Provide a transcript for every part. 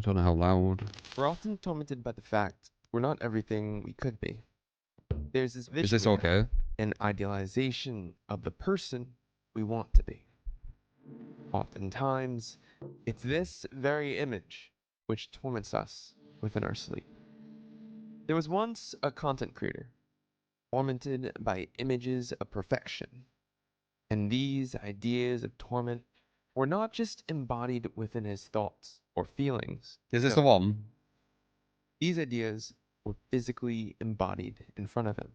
don't know how loud. We're often tormented by the fact we're not everything we could be. There's this vision Is this we have, okay? an idealization of the person we want to be. Oftentimes, it's this very image which torments us within our sleep. There was once a content creator, tormented by images of perfection. And these ideas of torment were not just embodied within his thoughts or feelings. Is this No, the one? these ideas were physically embodied in front of him.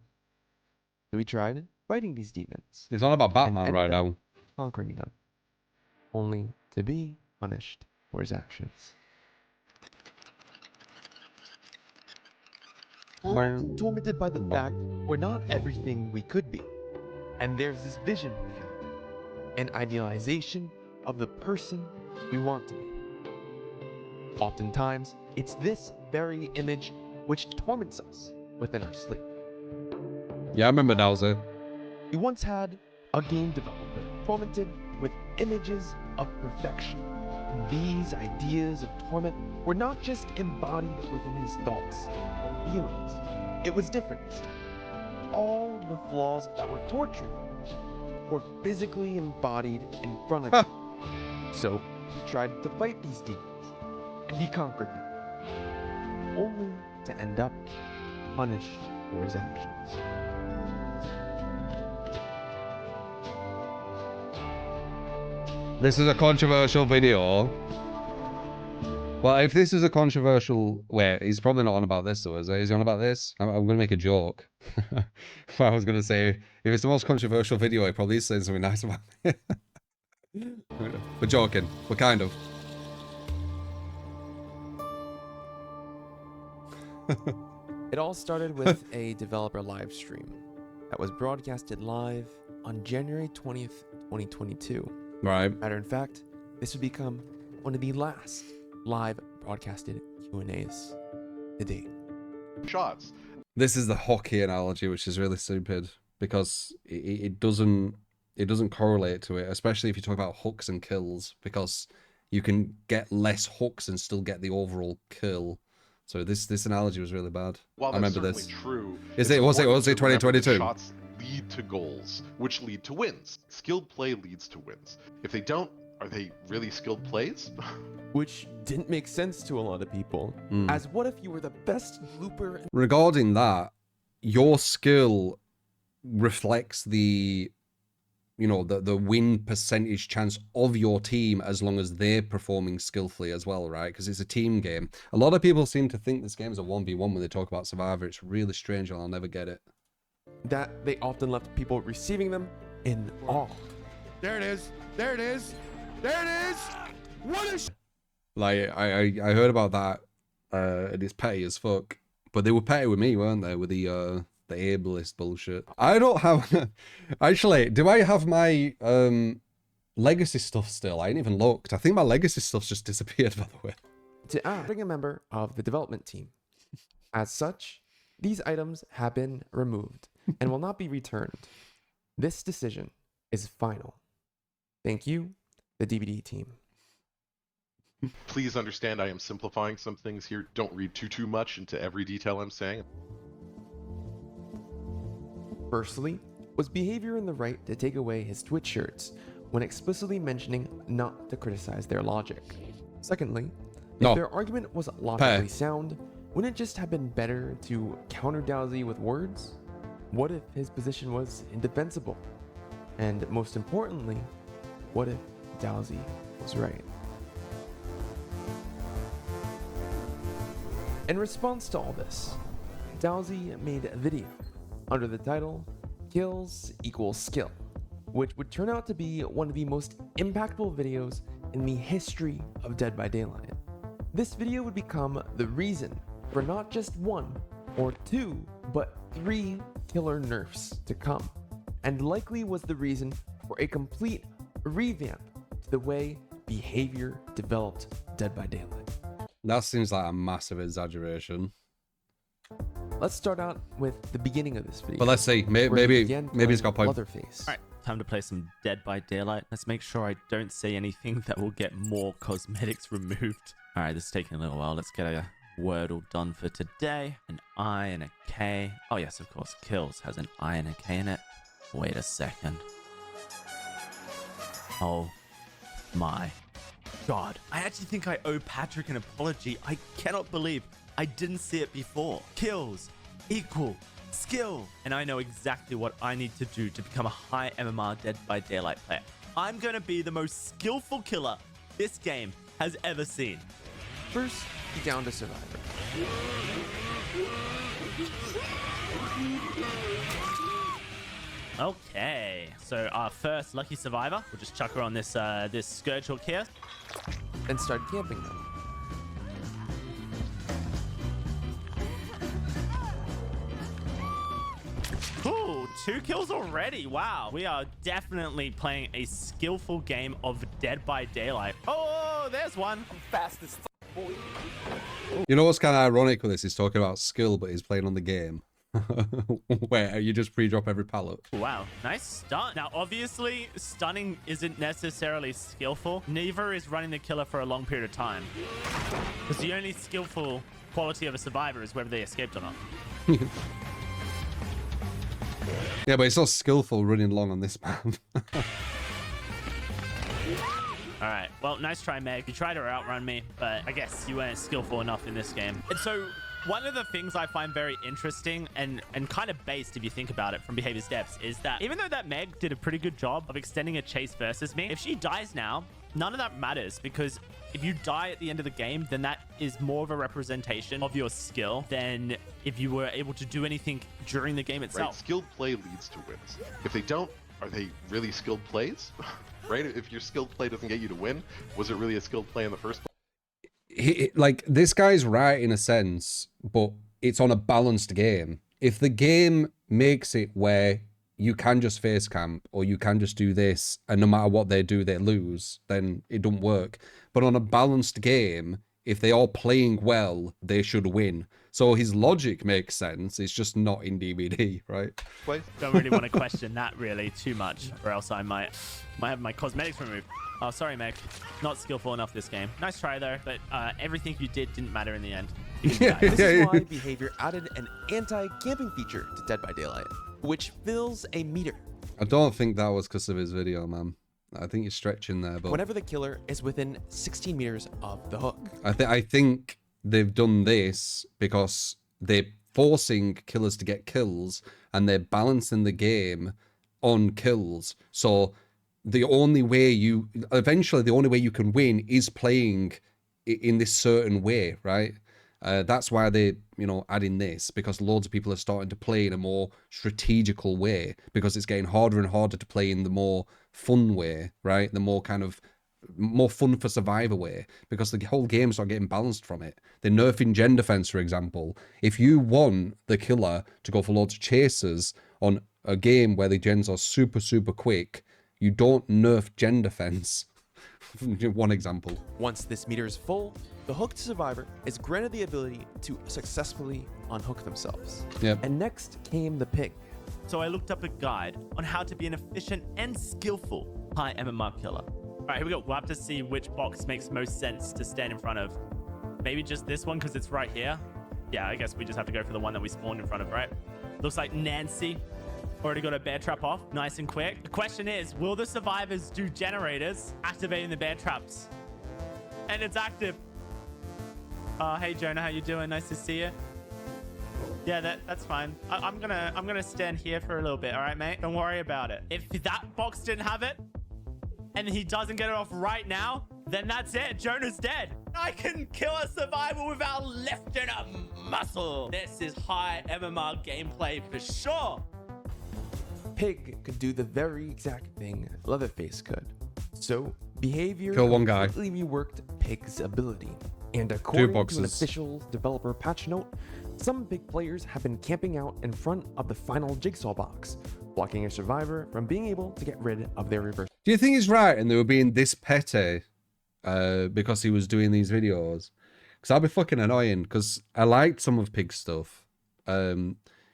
So he tried fighting these demons, It's not about and Batman ended right up now. conquering them, only to be punished for his actions. We're tormented by the fact we're not everything we could be. And there's this vision we have, an idealization of the person we want to be. Oftentimes, it's this very image which torments us within our sleep. Yeah, I remember Dowser. We once had a game developer tormented with images of perfection. And these ideas of torment were not just embodied within his thoughts or feelings. It was different. All the flaws that were tortured were physically embodied in front of him. So he tried to fight these demons, and he conquered them, only to end up punished for his actions. This is a controversial video. Well, if this is a controversial... Wait, he's probably not on about this, though, is he? Is he on about this? I'm going to make a joke. I was going to say, if it's the most controversial video, he probably is saying something nice about it. We're joking. We're kind of. It all started with a developer live stream that was broadcasted live on January 20th, 2022. Right. Matter of fact, this would become one of the last live broadcasted Q&As to date. Shots. This is the hockey analogy, which is really stupid because it doesn't correlate to it, especially if you talk about hooks and kills, because you can get less hooks and still get the overall kill. So this analogy was really bad. While I remember that's this. true, Was it's it important to remember that 2022? Shots lead to goals, which lead to wins. Skilled play leads to wins. If they don't, are they really skilled plays? Which didn't make sense to a lot of people. As what if you were the best looper? Regarding that, your skill reflects the, you know, the win percentage chance of your team as long as they're performing skillfully as well, right? Because it's a team game. A lot of people seem to think this game is a 1v1 when they talk about Survivor. It's really strange and I'll never get it. That they often left people receiving them in awe. There it is. There it is. There it is. What a Like, I heard about that, and it's petty as fuck. But they were petty with me, weren't they? With the ableist bullshit. I don't have... Actually, do I have my legacy stuff still? I ain't even looked. I think my legacy stuff's just disappeared, by the way. To adding a member of the development team. As such, these items have been removed and will not be returned. This decision is final. Thank you, the DVD team. Please understand I am simplifying some things here. Don't read too much into every detail I'm saying. Firstly, was behavior in the right to take away his Twitch shirts when explicitly mentioning not to criticize their logic. Secondly, No. if their argument was logically sound, wouldn't it just have been better to counter Dowy with words? What if his position was indefensible? And most importantly, what if Dowy was right? In response to all this, Dowy made a video under the title Kills Equals Skill, which would turn out to be one of the most impactful videos in the history of Dead by Daylight. This video would become the reason for not just 1 or 2, but 3 killer nerfs to come, and likely was the reason for a complete revamp to the way behavior developed Dead by Daylight. That seems like a massive exaggeration. Let's start out with the beginning of this video. But let's see. Maybe it's got a point. Leatherface. Alright, time to play some Dead by Daylight. Let's make sure I don't say anything that will get more cosmetics removed. All right, this is taking a little while. Let's get a Wordle done for today. An I and a K. Oh, yes, of course. Kills has an I and a K in it. Wait a second. Oh my God. I actually think I owe Patrick an apology. I cannot believe I didn't see it before. Kills equal skill. And I know exactly what I need to do to become a high MMR Dead by Daylight player. I'm going to be the most skillful killer this game has ever seen. First, be down to Survivor. Okay, so our first lucky survivor, we'll just chuck her on this this Scourge hook here. Then start camping them. Ooh, 2 kills already. Wow, we are definitely playing a skillful game of Dead by Daylight. Oh, there's one. Fast as boy. You know what's kind of ironic with this? He's talking about skill, but he's playing on the game. Where you just pre-drop every pallet. Wow, nice stun. Now, obviously, stunning isn't necessarily skillful. Neither is running the killer for a long period of time. Because the only skillful quality of a survivor is whether they escaped or not. Yeah, but it's not skillful running long on this map. All right, well, nice try, Meg. You tried to outrun me, but I guess you weren't skillful enough in this game. And so one of the things I find very interesting and kind of based, if you think about it, from Behavior's Depths, is that even though that Meg did a pretty good job of extending a chase versus me, if she dies now, none of that matters, because if you die at the end of the game, then that is more of a representation of your skill than if you were able to do anything during the game Right? itself. Skilled play leads to wins. If they don't, are they really skilled plays? Right? If your skilled play doesn't get you to win, was it really a skilled play in the first place? Like, this guy's right in a sense, but it's on a balanced game. If the game makes it where you can just face camp or you can just do this and no matter what they do, they lose, then it don't work. But on a balanced game, if they're all playing well, they should win. So his logic makes sense. It's just not in DBD, right? Play? Don't really want to question that really too much, or else I might have my cosmetics removed. Oh, sorry, Meg. Not skillful enough this game. Nice try, though, but everything you did didn't matter in the end. You didn't die. This is why Behavior added an anti-camping feature to Dead by Daylight, which fills a meter I don't think that was because of his video, man. I think you're stretching there, but whenever the killer is within 16 meters of the hook. I think they've done this because they're forcing killers to get kills and they're balancing the game on kills. So the only way you can win is playing in this certain way, right? That's why they, adding this, because loads of people are starting to play in a more strategical way, because it's getting harder and harder to play in the more fun way, right? The more kind of more fun for survivor way, because the whole game's not getting balanced from it. They're nerfing gen defense, for example. If you want the killer to go for loads of chasers on a game where the gens are super, super quick, you don't nerf gen defense. One example. Once this meter is full, the hooked survivor is granted the ability to successfully unhook themselves. Yep. And next came the pig. So I looked up a guide on how to be an efficient and skillful high MMR killer. All right, here we go. We'll have to see which box makes most sense to stand in front of. Maybe just this one because it's right here. Yeah, I guess we just have to go for the one that we spawned in front of, right? Looks like Nancy already got a bear trap off, nice and quick. The question is, will the survivors do generators activating the bear traps? And it's active. Hey Jonah, how you doing? Nice to see you. Yeah, that's fine. I'm gonna stand here for a little bit, all right, mate? Don't worry about it. If that box didn't have it, and he doesn't get it off right now, then that's it. Jonah's dead. I can kill a survivor without lifting a muscle. This is high MMR gameplay for sure. Pig could do the very exact thing Leatherface could. So, Behavior Kill one guy. completely reworked Pig's ability. And according to an boxes. official developer patch note, some Pig players have been camping out in front of the final jigsaw box, blocking a survivor from being able to get rid of their reverse. Do you think he's right and they were being this petty because he was doing these videos? Because that'd be fucking annoying, because I liked some of Pig's stuff.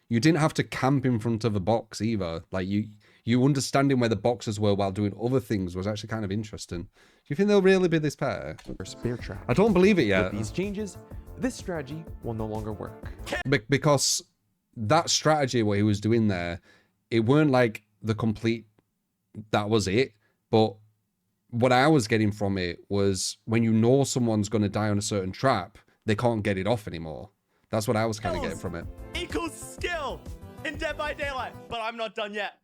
You didn't have to camp in front of a box either. Like, you you understanding where the boxes were while doing other things was actually kind of interesting. Do you think they'll really be this pair? Or spear trap. I don't believe it yet. With these changes, this strategy will no longer work. Because that strategy, what he was doing there, it weren't like the complete, that was it. But what I was getting from it was when you know someone's going to die on a certain trap, they can't get it off anymore. That's what I was kind of getting from it. Equals skill in Dead by Daylight, but I'm not done yet.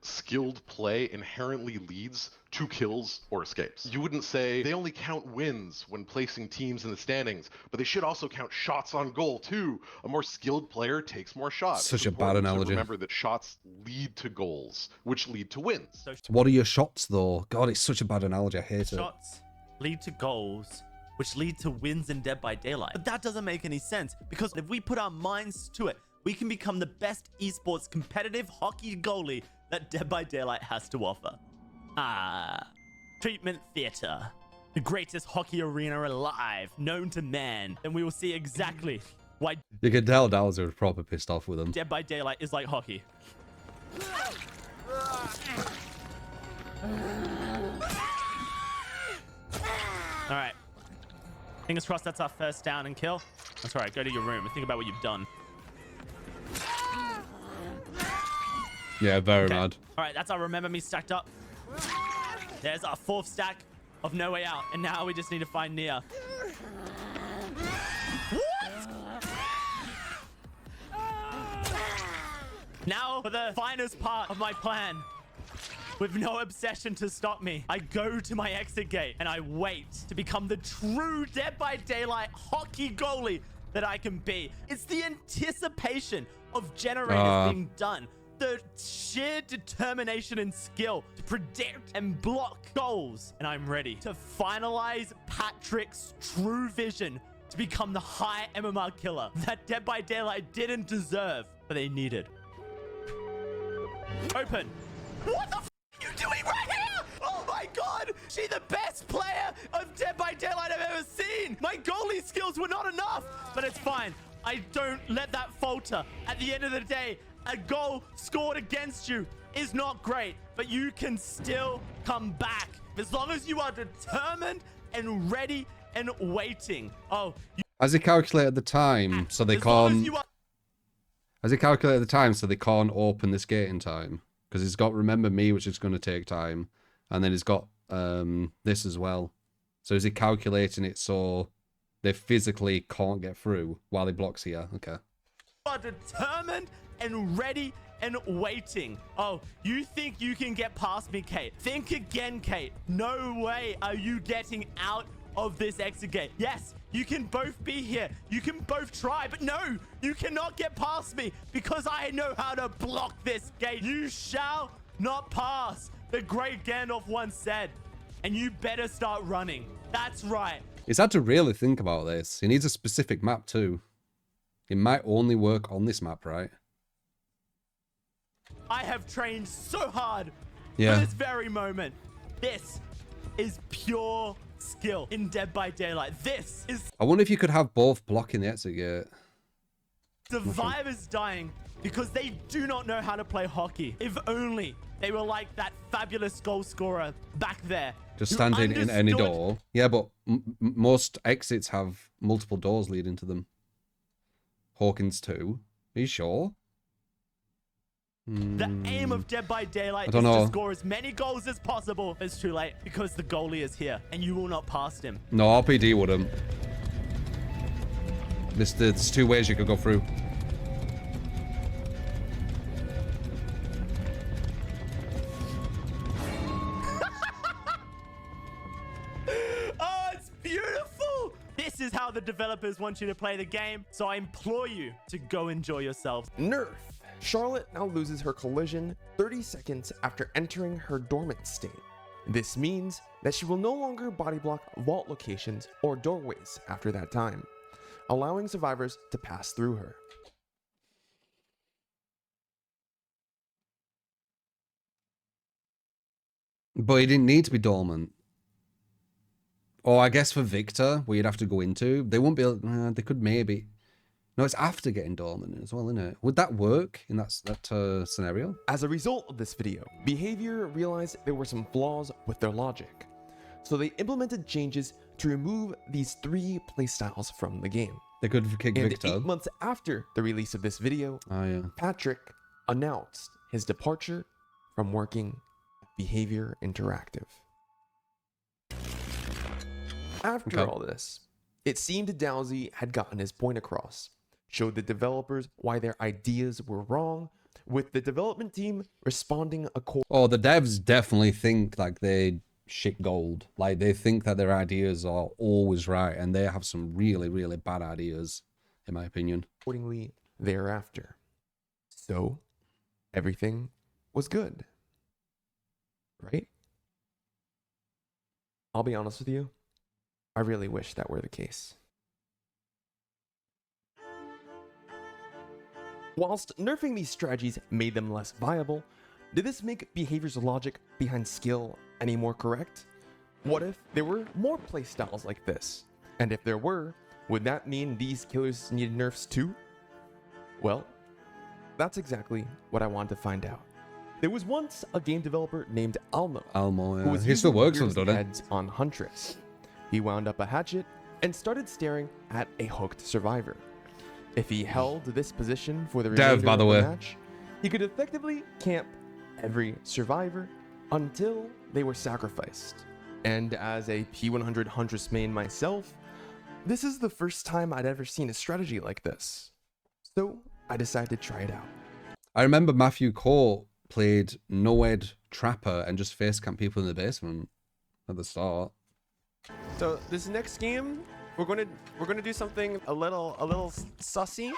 Skilled play inherently leads to kills or escapes. You wouldn't say they only count wins when placing teams in the standings, but they should also count shots on goal too. A more skilled player takes more shots. Such It's a bad important to analogy. remember that shots lead to goals, which lead to wins. So What are your shots, though? God, it's such a bad analogy. I hate it. shots lead to goals, which lead to wins in Dead by Daylight. But that doesn't make any sense, because if we put our minds to it, we can become the best esports competitive hockey goalie that Dead by Daylight has to offer. Treatment Theater, the greatest hockey arena alive, known to man. And we will see exactly why You can tell Dowser was proper pissed off with him. Dead by Daylight is like hockey. All right. Fingers crossed that's our first down and kill. That's all right. Go to your room and think about what you've done. Yeah, very Okay. mad. All right, that's our Remember Me stacked up. There's our fourth stack of No Way Out. And now we just need to find Nia. What? Now for the finest part of my plan. With no obsession to stop me, I go to my exit gate and I wait to become the true Dead by Daylight hockey goalie that I can be. It's the anticipation of generators being done. The sheer determination and skill to predict and block goals. And I'm ready to finalize Patrick's true vision to become the high MMR killer that Dead by Daylight didn't deserve, but they needed. Open. What the f are you doing right here? Oh my god! She's the best player of Dead by Daylight I've ever seen! My goalie skills were not enough, but it's fine. I don't let that falter. At the end of the day, a goal scored against you is not great, but you can still come back as long as you are determined and ready and waiting. Oh, As he calculated the time, so they as long as can't. you are As he calculated the time, so they can't open this gate in time, because he's got Remember Me, which is going to take time, and then he's got this as well. So is he calculating it so they physically can't get through while he blocks here? Okay. are determined and ready and waiting. Oh, you think you can get past me, Kate? Think again, Kate. No way are you getting out of this exit gate. Yes, you can both be here. You can both try, but no, you cannot get past me because I know how to block this gate. You shall not pass, the great Gandalf once said. And you better start running. That's right. He's had to really think about this. He needs a specific map too. It might only work on this map, right? I have trained so hard Yeah. for this very moment. This is pure skill in Dead by Daylight. This is I wonder if you could have both blocking the exit gate. survivors dying because they do not know how to play hockey. If only they were like that fabulous goal scorer back there. Just who standing in any understood- door. Yeah, but most exits have multiple doors leading to them. Hawkins too. Are you sure? The aim of Dead by Daylight I is don't know. to score as many goals as possible. It's too late because the goalie is here and you will not pass him. No, RPD wouldn't. There's two ways you could go through. Oh, it's beautiful! This is how the developers want you to play the game, so I implore you to go enjoy yourselves. Nerf. Charlotte now loses her collision 30 seconds after entering her dormant state. This means that she will no longer body block vault locations or doorways after that time, allowing survivors to pass through her. But he didn't need to be dormant. Or I guess for Victor, where you'd have to go into, they wouldn't be able, they could maybe. No, it's after getting dormant as well, isn't it? Would that work in that scenario? As a result of this video, Behavior realized there were some flaws with their logic. So they implemented changes to remove these 3 playstyles from the game. They could kick And Victor. 8 months after the release of this video, Oh, yeah. Patrick announced his departure from working at Behavior Interactive. After all this, it seemed Dowy had gotten his point across, showed the developers why their ideas were wrong, with the development team responding accordingly. Oh, the devs definitely think like they shit gold. Like they think that their ideas are always right, and they have some really, really bad ideas, in my opinion. Thereafter. So, everything was good. Right? I'll be honest with you, I really wish that were the case. Whilst nerfing these strategies made them less viable, did this make Behavior's logic behind skill any more correct? What if there were more playstyles like this? And if there were, would that mean these killers needed nerfs too? Well, that's exactly what I wanted to find out. There was once a game developer named Almo, Almo, who yeah. was He still using works on ears it, and doesn't he? heads on Huntress. He wound up a hatchet and started staring at a hooked survivor. If he held this position for the Dev, remainder by the of way. match, he could effectively camp every survivor until they were sacrificed. And as a P100 Huntress main myself, this is the first time I'd ever seen a strategy like this. So I decided to try it out. I remember Matthew Court played Nerfed Trapper and just face camp people in the basement at the start. So this next game, we're gonna do something a little sussy.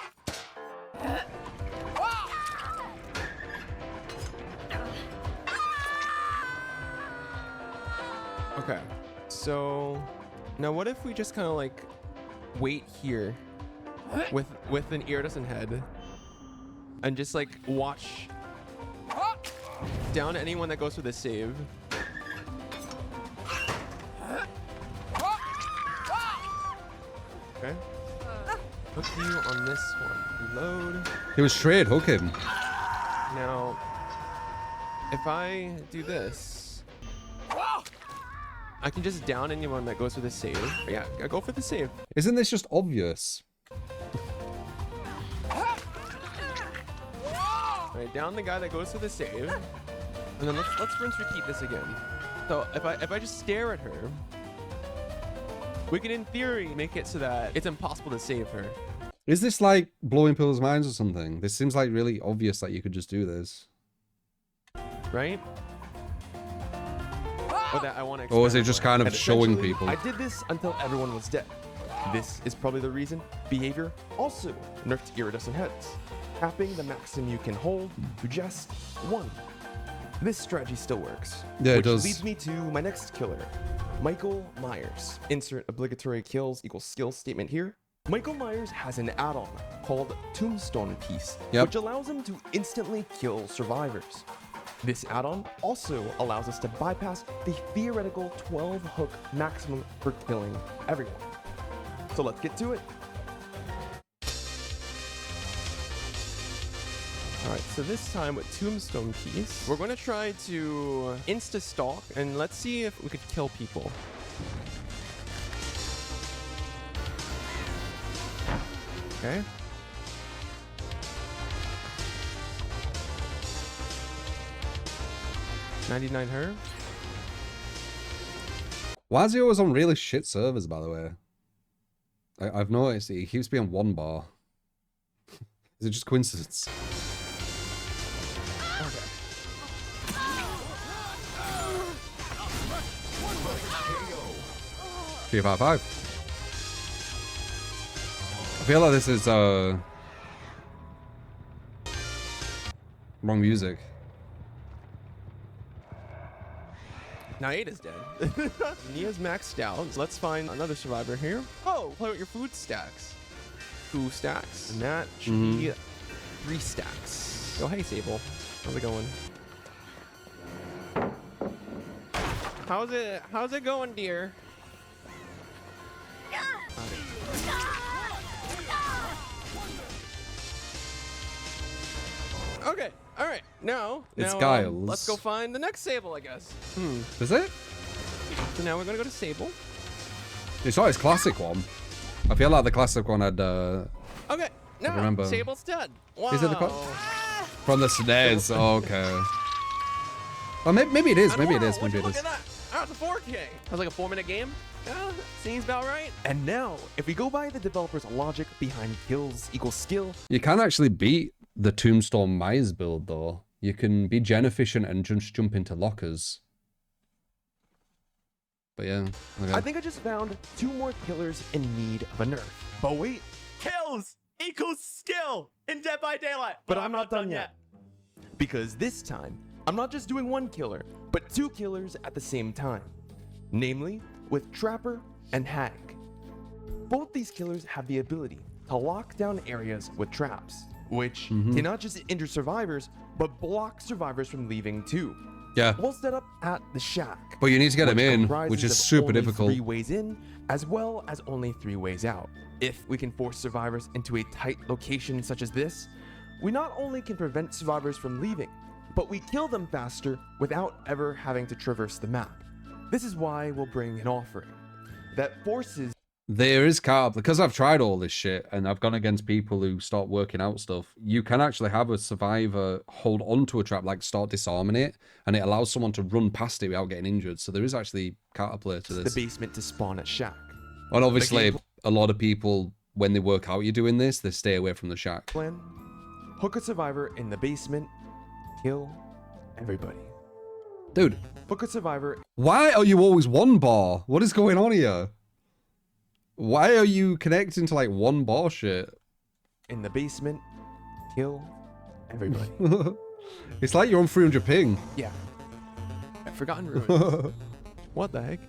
Okay, so now what if we just kind of like wait here with an iridescent head and just like watch down anyone that goes for the save. Okay. Hook you on this one. Reload. He was straight hook him. Now, if I do this, I can just down anyone that goes for the save. Yeah, I go for the save. Isn't this just obvious? Alright, down the guy that goes for the save. And then let's rinse repeat this again. So if I just stare at her, we can in theory make it so that it's impossible to save her. Is this like blowing people's minds or something? This seems like really obvious that you could just do this. Right? Or that I want to. Or is it just kind of And showing essentially, people? I did this until everyone was dead. This is probably the reason Behavior also nerfed iridescent heads, capping the maximum you can hold to just 1. This strategy still works. Yeah, it which does. leads me to my next killer, Michael Myers. Insert obligatory kills equals skill statement here. Michael Myers has an add-on called Tombstone Piece, Yep. which allows him to instantly kill survivors. This add-on also allows us to bypass the theoretical 12 hook maximum for killing everyone. So let's get to it. Alright, so this time with Tombstone Piece, we're going to try to insta-stalk and let's see if we could kill people. Okay. $99 her. Why is he always on really shit servers, by the way? I've noticed he keeps being 1 bar. Is it just coincidence? Okay. 355. I feel like this is wrong music. Now 8 is dead. Nia's maxed out. Let's find another survivor here. Oh, play with your food stacks. 2 stacks. And that should be 3 stacks. Oh, hey, Sable. How's it going? How's it going, dear? Okay, all right. Now, It's now, Giles. let's go find the next Sable, I guess. Is it? So now we're gonna go to Sable. It's not his classic one. I feel like the classic one had, Okay, now remember. Sable's dead. Wow. Is it the from the SNES? Oh, okay. Well, maybe it is. And Maybe it wow, is. would Maybe you it look is. at that? Oh, it's a 4K. That was like a 4-minute game. Yeah, seems about right. And now, if we go by the developer's logic behind kills equals skill, You can actually beat the Tombstone Myers build, though. You can be gen efficient and just jump into lockers. But yeah, okay. I think I just found 2 more killers in need of a nerf. But wait, Kills equals skill in Dead by Daylight. but I'm not done yet. Because this time, I'm not just doing 1 killer, but 2 killers at the same time. Namely, with Trapper and Hag. Both these killers have the ability to lock down areas with traps, which can not just injure survivors, but block survivors from leaving too. Yeah. We'll set up at the shack. But you need to get them which in, comprises which is of super only difficult. 3 ways in, as well as only 3 ways out. If we can force survivors into a tight location such as this, we not only can prevent survivors from leaving, but we kill them faster without ever having to traverse the map. This is why we'll bring an offering that forces There is carb, because I've tried all this shit and I've gone against people who start working out stuff. You can actually have a survivor hold onto a trap, like start disarming it, and it allows someone to run past it without getting injured. So there is actually counterplay to the this. basement to spawn at shack. And obviously, a lot of people, when they work out you're doing this, they stay away from the shack. Plan: hook a survivor in the basement, kill everybody. Dude, Hook a survivor why are you always one bar? What is going on here? Why are you connecting to like one bar shit? in the basement, kill everybody. It's like you're on 300 ping. Yeah. Forgotten Ruins. What the heck?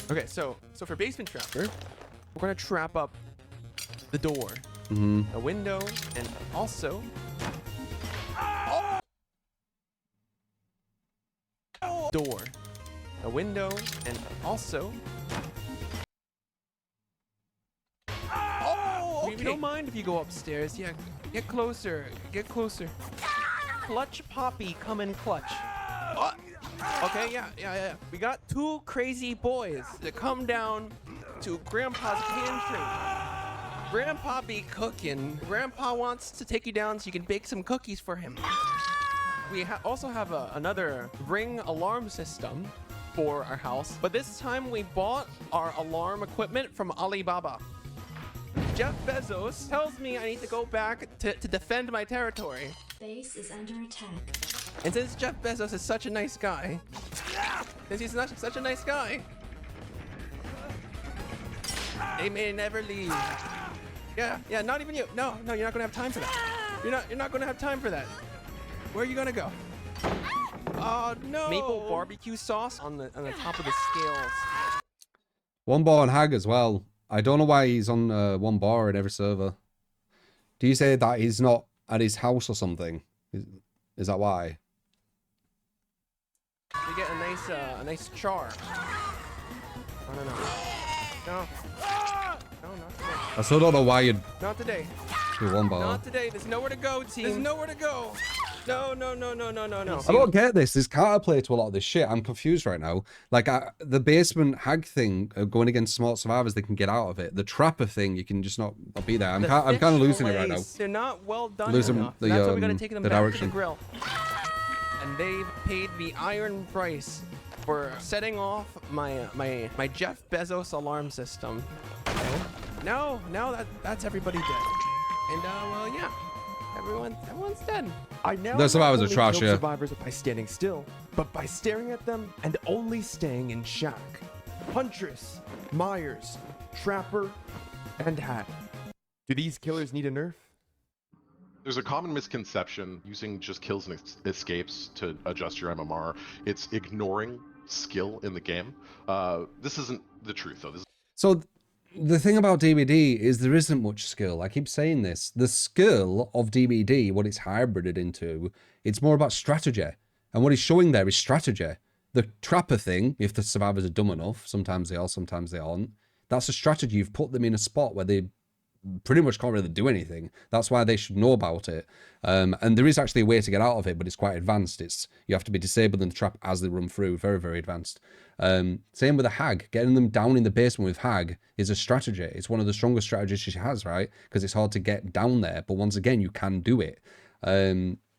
Okay, so for basement trapper, we're gonna trap up the door, a window, and also door, a window, and also. Oh, okay. We don't mind if you go upstairs. Yeah, get closer. Get closer. Clutch Poppy, come in clutch. Okay, yeah. We got 2 crazy boys that come down to Grandpa's pantry. Grandpa be cooking. Grandpa wants to take you down so you can bake some cookies for him. We also have another ring alarm system for our house, but this time we bought our alarm equipment from Alibaba. Jeff Bezos tells me I need to go back to defend my territory. Base is under attack. And since Jeff Bezos is such a nice guy, such a nice guy, they may never leave. Yeah, not even you. No, you're not gonna have time for that. You're not gonna have time for that. Where are you gonna go? Oh no! Maple barbecue sauce on the top of the scales. One bar on Hag as well. I don't know why he's on 1 bar in every server. Do you say that he's not at his house or something? Is that why? You get a nice char. No, not today. I still don't know why you'd Not today. do 1 bar. Not today. There's nowhere to go, team. There's nowhere to go. No. I don't get this. There's counterplay to a lot of this shit. I'm confused right now. Like, the basement Hag thing, going against smart survivors, they can get out of it. The trapper thing, you can just not be there. I'm kind of losing it right now. They're not well done Losing enough. the, That's why we gotta take them the back direction. to the grill. And they've paid the iron price for setting off my Jeff Bezos alarm system. Now that's everybody dead. And well, yeah. Everyone's dead. I now The survivors not are only trash, kill yeah. survivors by standing still, but by staring at them and only staying in shack. Huntress, Myers, Trapper, and Hat. Do these killers need a nerf? There's a common misconception using just kills and escapes to adjust your MMR. It's ignoring skill in the game. This isn't the truth, though. So the thing about DBD is there isn't much skill. I keep saying this. The skill of DBD, what it's hybrided into, it's more about strategy. And what he's showing there is strategy. The trapper thing, if the survivors are dumb enough, sometimes they are, sometimes they aren't. That's a strategy. You've put them in a spot where they pretty much can't really do anything. That's why they should know about it. And there is actually a way to get out of it, but it's quite advanced. You have to be disabling the trap as they run through. Very, very advanced. Same with a hag. Getting them down in the basement with hag is a strategy. It's one of the strongest strategies she has, right? Because it's hard to get down there, but once again, you can do it.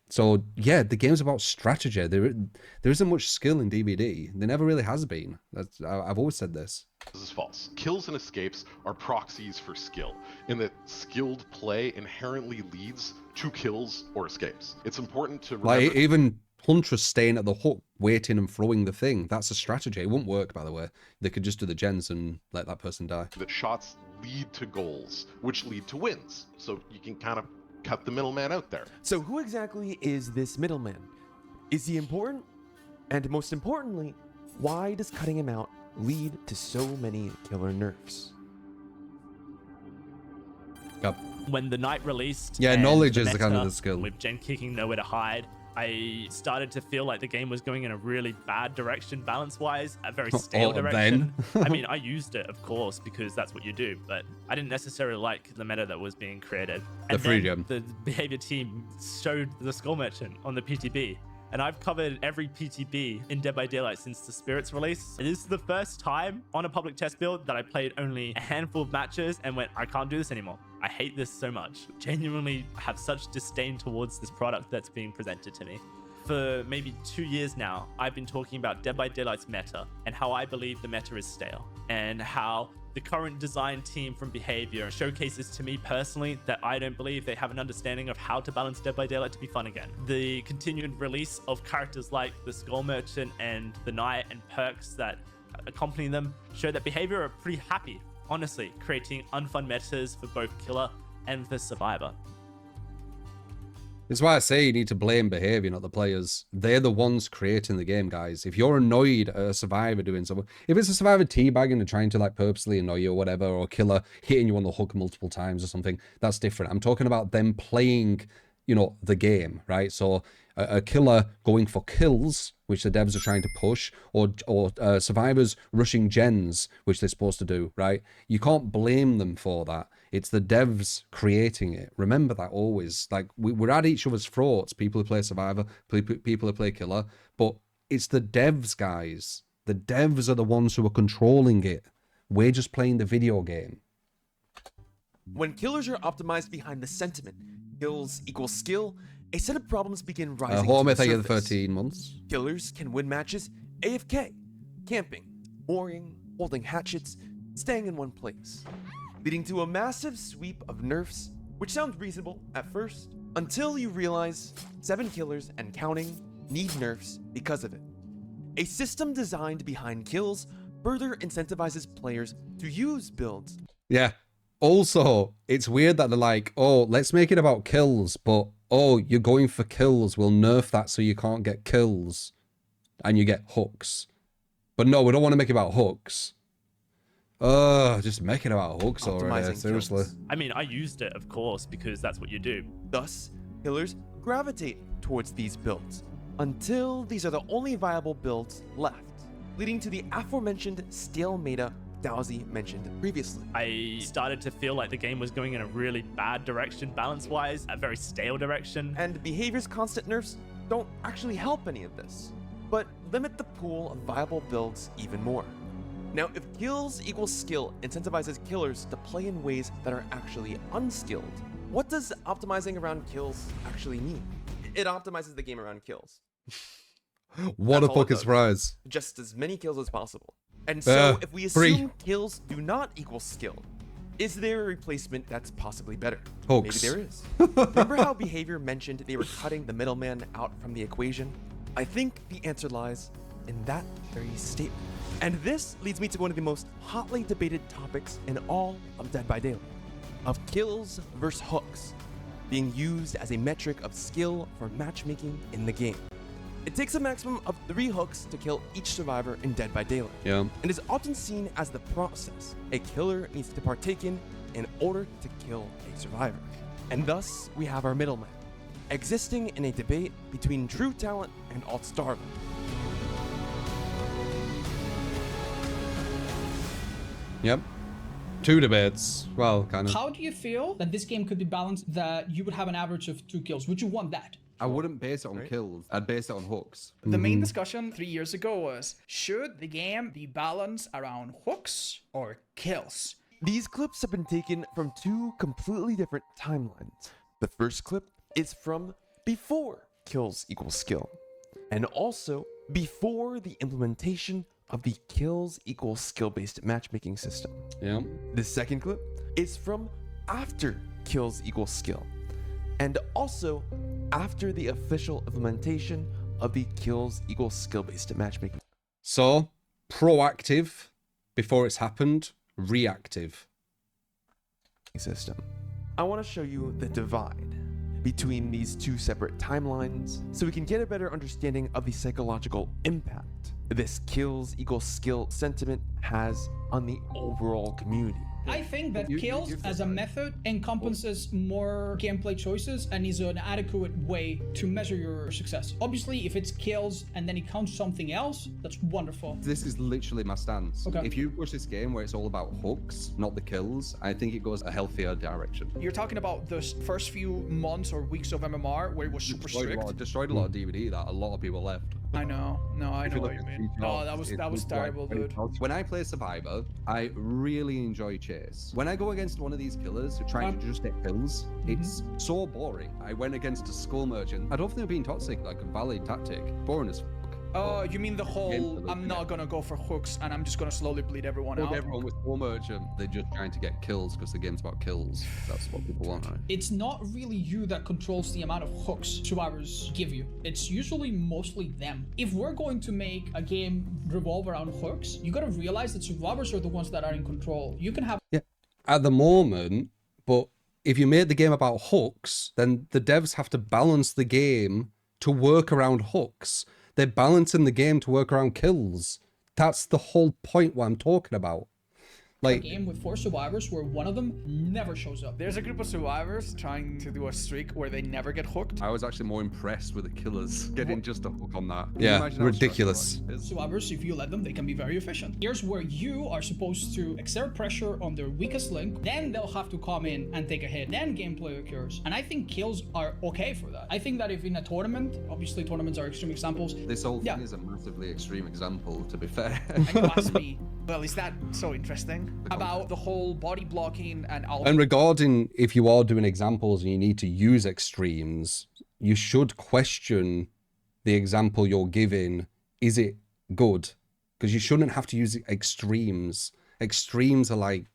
So yeah, the game's about strategy. There isn't much skill in DBD. There never really has been. I've always said this. This is false. Kills and escapes are proxies for skill, in that skilled play inherently leads to kills or escapes. It's important to remember... Like, even Huntress staying at the hook, waiting and throwing the thing, that's a strategy. It won't work, by the way. They could just do the gens and let that person die. That shots lead to goals, which lead to wins. So you can kind of cut the middleman out there. So who exactly is this middleman? Is he important? And most importantly, why does cutting him out lead to so many killer nerfs? Yep. When the Knight released, Yeah, and knowledge the is the kind of meta the skill. with gen kicking nowhere to hide, I started to feel like the game was going in a really bad direction balance-wise, a very stale direction. then. I mean, I used it, of course, because that's what you do, but I didn't necessarily like the meta that was being created. The freedom. The behavior team showed the Skull Merchant on the PTB, and I've covered every PTB in Dead by Daylight since the Spirits release. This is the first time on a public test build that I played only a handful of matches and went, I can't do this anymore. I hate this so much. Genuinely have such disdain towards this product that's being presented to me. For maybe 2 years now, I've been talking about Dead by Daylight's meta and how I believe the meta is stale, and how the current design team from Behavior showcases to me personally that I don't believe they have an understanding of how to balance Dead by Daylight to be fun again. The continued release of characters like the Skull Merchant and the Knight and perks that accompany them show that Behavior are pretty happy, honestly, creating unfun metas for both Killer and for Survivor. It's why I say you need to blame behavior, not the players. They're the ones creating the game, guys. If you're annoyed at a Survivor doing something, if it's a Survivor teabagging and trying to like purposely annoy you or whatever, or Killer hitting you on the hook multiple times or something, that's different. I'm talking about them playing, you know, the game, right? So a Killer going for kills, which the devs are trying to push, or Survivors rushing gens, which they're supposed to do, right? You can't blame them for that. It's the devs creating it. Remember that always. Like, we're at each other's throats, people who play Survivor, people who play Killer, but it's the devs, guys. The devs are the ones who are controlling it. We're just playing the video game. When killers are optimized behind the sentiment, kills equal skill, a set of problems begin rising to Home, the thank you for surface. 13 months. Killers can win matches AFK, camping, mooring, holding hatchets, staying in one place, leading to a massive sweep of nerfs, which sounds reasonable at first, until you realize 7 killers and counting need nerfs because of it. A system designed behind kills further incentivizes players to use builds. Yeah. Also, it's weird that they're like, oh, let's make it about kills, but, oh, you're going for kills. We'll nerf that so you can't get kills. And you get hooks. But no, we don't want to make it about hooks. Just make it about hooks already, Optimizing seriously. kills. I mean, I used it, of course, because that's what you do. Thus, killers gravitate towards these builds, until these are the only viable builds left, leading to the aforementioned stale meta Dowy mentioned previously. I started to feel like the game was going in a really bad direction balance-wise, a very stale direction. And Behavior's constant nerfs don't actually help any of this, but limit the pool of viable builds even more. Now, if kills equals skill incentivizes killers to play in ways that are actually unskilled, what does optimizing around kills actually mean? It optimizes the game around kills. What That's a all it fucking does. surprise. Just as many kills as possible. And so, if we free. assume kills do not equal skill, is there a replacement that's possibly better? Hooks. Maybe there is. Remember how Behavior mentioned they were cutting the middleman out from the equation? I think the answer lies in that very statement. And this leads me to one of the most hotly debated topics in all of Dead by Daylight, of kills versus hooks, being used as a metric of skill for matchmaking in the game. It takes a maximum of 3 hooks to kill each survivor in Dead by Daylight, Yeah. and is often seen as the process a killer needs to partake in order to kill a survivor. And thus, we have our middleman, existing in a debate between true talent and alt-starving. Yep. Two debates. Well, kind of. How do you feel that this game could be balanced, that you would have an average of 2 kills? Would you want that? I wouldn't base it on kills. I'd base it on hooks. The main discussion 3 years ago was, should the game be balanced around hooks or kills? These clips have been taken from 2 completely different timelines. The first clip is from before kills equals skill, and also before the implementation of the kills equals skill-based matchmaking system. Yeah. The second clip is from after kills equals skill, and also after the official implementation of the kills equals skill-based matchmaking So, proactive before it's happened, reactive. system. I want to show you the divide between these 2 separate timelines so we can get a better understanding of the psychological impact this kills equals skill sentiment has on the overall community. I think that kills as a method encompasses more gameplay choices and is an adequate way to measure your success. Obviously, if it's kills and then it counts something else, that's wonderful. This is literally my stance. Okay. If you push this game where it's all about hooks, not the kills, I think it goes a healthier direction. You're talking about the first few months or weeks of MMR where it was super strict. Destroyed a lot of DVD that a lot of people left. I know. No, I know what you mean. Oh, that was terrible, dude. When I play Survivor, I really enjoy chase. When I go against one of these killers who try to just get kills, it's so boring. I went against a skull merchant. I don't think they're being toxic, like a valid tactic. Boring as fuck. Oh, you mean the whole, I'm not gonna go for hooks and I'm just gonna slowly bleed everyone out? Everyone with skull merchant, they're just trying to get kills because the game's about kills. That's what people want, right? It's not really you that controls the amount of hooks survivors give you. It's usually mostly them. If we're going to make a game revolve around hooks, you gotta realize that survivors are the ones that are in control. You can have... Yeah, at the moment, but if you made the game about hooks, then the devs have to balance the game to work around hooks. They're balancing the game to work around kills. That's the whole point what I'm talking about. Like, a game with 4 survivors where one of them never shows up. There's a group of survivors trying to do a streak where they never get hooked. I was actually more impressed with the killers getting just a hook on that. Can you yeah, imagine how ridiculous. stressful that is? Survivors, if you let them, they can be very efficient. Here's where you are supposed to exert pressure on their weakest link, then they'll have to come in and take a hit, then gameplay occurs. And I think kills are okay for that. I think that if in a tournament, obviously tournaments are extreme examples. This whole thing is a massively extreme example, to be fair. And you ask me, well, is that so interesting? About the whole body blocking and all. And regarding if you are doing examples and you need to use extremes, you should question the example you're giving. Is it good? Because you shouldn't have to use extremes. Extremes are like,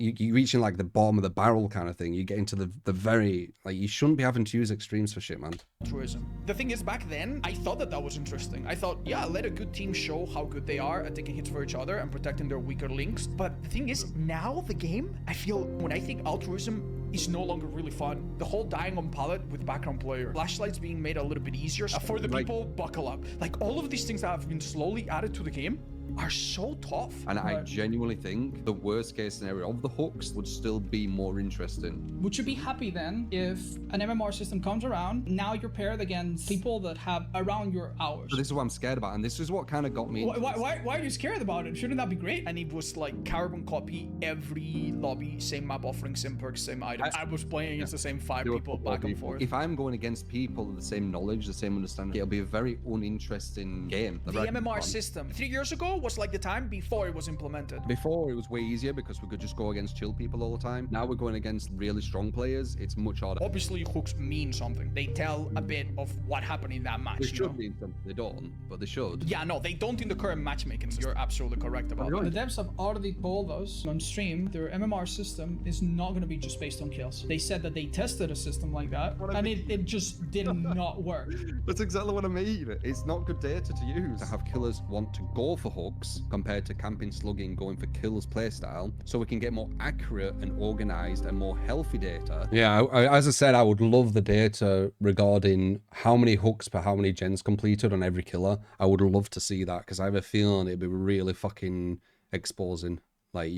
you reaching like the bottom of the barrel kind of thing. You get into the very, like, you shouldn't be having to use extremes for shit, man. Altruism. The thing is, back then, I thought that was interesting. I thought, yeah, let a good team show how good they are at taking hits for each other and protecting their weaker links. But the thing is, now the game, I feel, when I think altruism is no longer really fun. The whole dying on pallet with background player, flashlights being made a little bit easier. For the people, buckle up. Like, all of these things that have been slowly added to the game are so tough. And I genuinely think the worst case scenario of the hooks would still be more interesting. Would you be happy then if an MMR system comes around, now you're paired against people that have around your hours? So this is what I'm scared about, and this is what kind of got me. Why are you scared about it? Shouldn't that be great? And it was like carbon copy every lobby, same map offering, same perks, same items. I was playing against the same 5 people back and forth. If I'm going against people with the same knowledge, the same understanding, it'll be a very uninteresting game. The MMR system 3 years ago was like the time before it was implemented. Before, it was way easier because we could just go against chill people all the time. Now we're going against really strong players. It's much harder. Obviously, hooks mean something. They tell a bit of what happened in that match. They should mean something. They don't, but they should. Yeah, no, they don't in the current matchmaking system. You're absolutely correct about that. The devs have already told us on stream their MMR system is not going to be just based on kills. They said that they tested a system like that, and it just did not work. That's exactly what I mean. It's not good data to use. To have killers want to go for hooks compared to camping, slugging, going for kills playstyle, so we can get more accurate and organized and more healthy data. Yeah, as I said, I would love the data regarding how many hooks per how many gens completed on every killer. I would love to see that because I have a feeling it'd be really fucking exposing. Like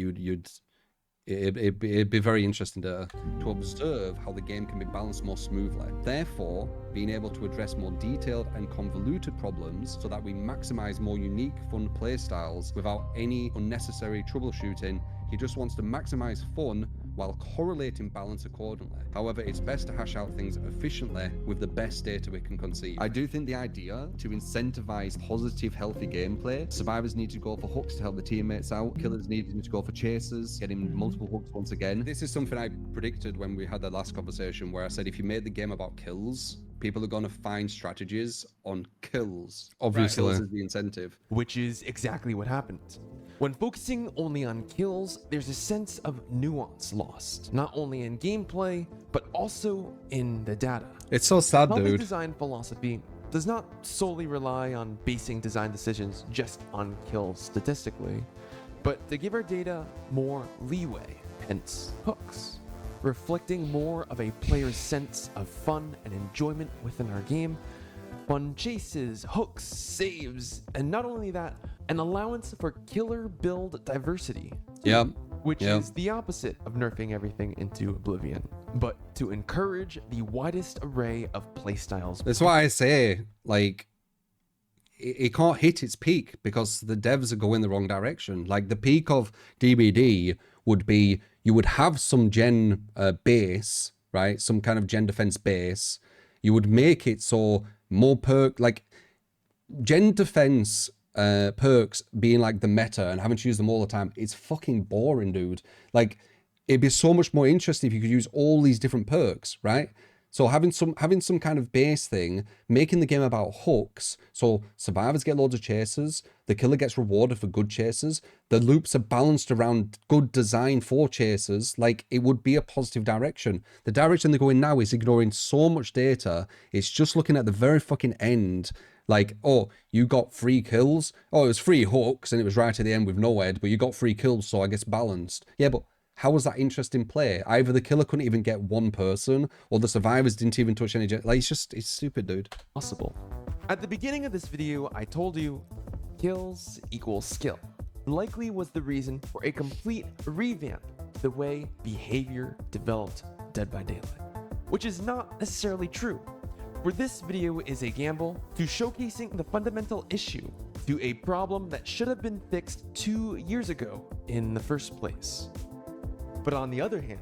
it'd be very interesting to observe how the game can be balanced more smoothly. Therefore, being able to address more detailed and convoluted problems so that we maximize more unique, fun playstyles without any unnecessary troubleshooting, He just wants to maximize fun while correlating balance accordingly. However, it's best to hash out things efficiently with the best data we can conceive. I do think the idea to incentivize positive, healthy gameplay, survivors need to go for hooks to help the teammates out, killers need to go for chasers, getting multiple hooks once again. This is something I predicted when we had the last conversation where I said if you made the game about kills, people are going to find strategies on kills. Obviously. Kills is the incentive. Which is exactly what happened. When focusing only on kills, there's a sense of nuance lost, not only in gameplay, but also in the data. It's so sad, Healthy dude. design philosophy does not solely rely on basing design decisions just on kills statistically, but to give our data more leeway, hence hooks, reflecting more of a player's sense of fun and enjoyment within our game. Fun chases, hooks, saves, and not only that, an allowance for killer build diversity. Yep. Which is the opposite of nerfing everything into oblivion, but to encourage the widest array of playstyles. That's why I say, like, it can't hit its peak because the devs are going the wrong direction. Like, the peak of DBD would be you would have some gen base, right? Some kind of gen defense base. You would make it so more like gen defense perks being like the meta and having to use them all the time, it's fucking boring, dude. Like, it'd be so much more interesting if you could use all these different perks, right? So having some kind of base thing, making the game about hooks, so survivors get loads of chasers, the killer gets rewarded for good chasers, the loops are balanced around good design for chasers, like, it would be a positive direction. The direction they're going now is ignoring so much data, it's just looking at the very fucking end, like, oh, you got 3 kills, oh, it was 3 hooks, and it was right at the end with no head, but you got 3 kills, so I guess balanced. Yeah, but how was that interesting play? Either the killer couldn't even get one person, or the survivors didn't even touch any like, it's stupid, dude. Possible. At the beginning of this video, I told you kills equals skill. Likely was the reason for a complete revamp the way behavior developed Dead by Daylight, which is not necessarily true. For this video is a gamble to showcasing the fundamental issue to a problem that should have been fixed 2 years ago in the first place. But on the other hand,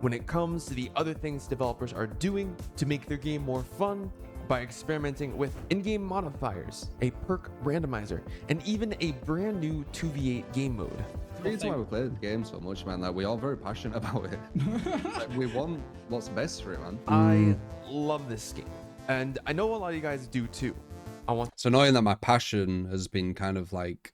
when it comes to the other things developers are doing to make their game more fun by experimenting with in-game modifiers, a perk randomizer, and even a brand new 2v8 game mode. The reason why we play the game so much, man, like, we're all very passionate about it. Like, we want what's best for it, man. I love this game, and I know a lot of you guys do too. It's annoying that my passion has been kind of like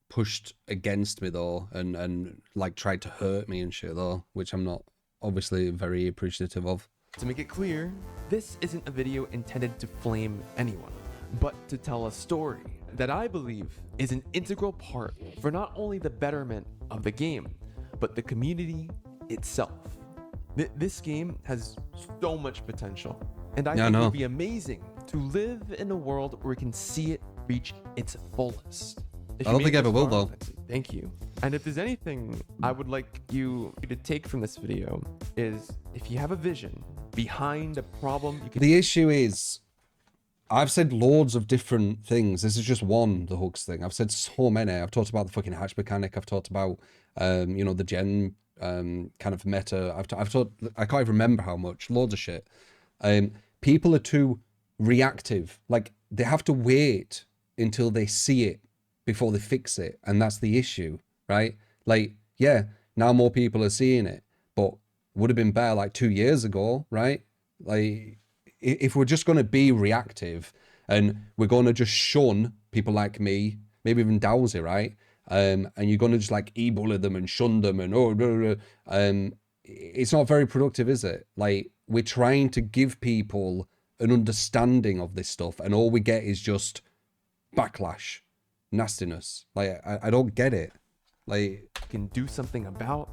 pushed against me though, and like tried to hurt me and shit though, which I'm not obviously very appreciative of. To make it clear, this isn't a video intended to flame anyone, but to tell a story that I believe is an integral part for not only the betterment of the game, but the community itself. This game has so much potential, and I think it would be amazing to live in a world where we can see it reach its fullest. I don't think I ever will though. Thank you. And if there's anything I would like you to take from this video is if you have a vision behind a problem, you can... The issue is, I've said loads of different things. This is just one, the hooks thing. I've said so many. I've talked about the fucking hatch mechanic. I've talked about, you know, the gen kind of meta. I've talked, I can't even remember how much. Loads of shit. People are too reactive. Like, they have to wait until they see it before they fix it, and that's the issue, right? Like, yeah, now more people are seeing it, but would have been better like 2 years ago, right? Like, if we're just going to be reactive and we're going to just shun people like me, maybe even Dowy, right? And you're going to just like e-bully them and shun them and blah, blah, blah. It's not very productive, is it? Like, we're trying to give people an understanding of this stuff, and all we get is just backlash. Nastiness. Like, I don't get it. Like, can do something about.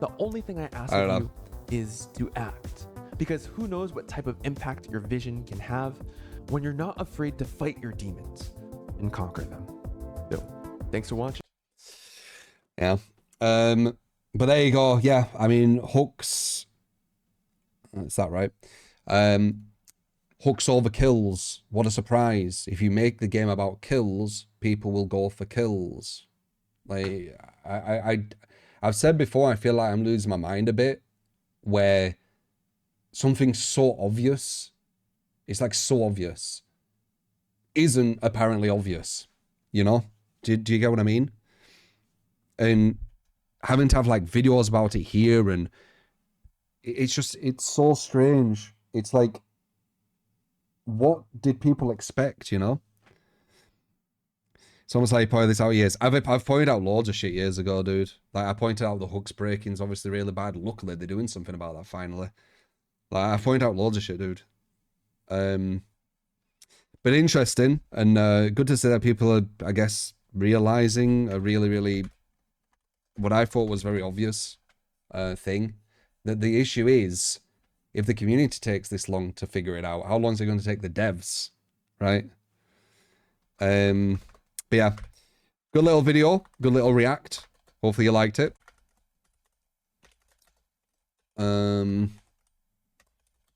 The only thing I ask of you is to act, because who knows what type of impact your vision can have when you're not afraid to fight your demons and conquer them. So, thanks for watching. Yeah. But there you go. Yeah, I mean, hooks. Is that right? Hooks over kills. What a surprise. If you make the game about kills, people will go for kills. Like, I've said before, I feel like I'm losing my mind a bit, where something so obvious, it's like so obvious, isn't apparently obvious, you know? Do you get what I mean? And having to have like videos about it here, and it's so strange. It's like, what did people expect, you know? It's almost like you pointed this out years. I've pointed out loads of shit years ago, dude. Like, I pointed out the hooks breaking's obviously really bad. Luckily, they're doing something about that finally. Like, I pointed out loads of shit, dude. But interesting, and good to see that people are, I guess, realizing a really, really, what I thought was very obvious thing. That the issue is, if the community takes this long to figure it out, how long is it going to take the devs, right? But yeah, good little video, good little react. Hopefully you liked it.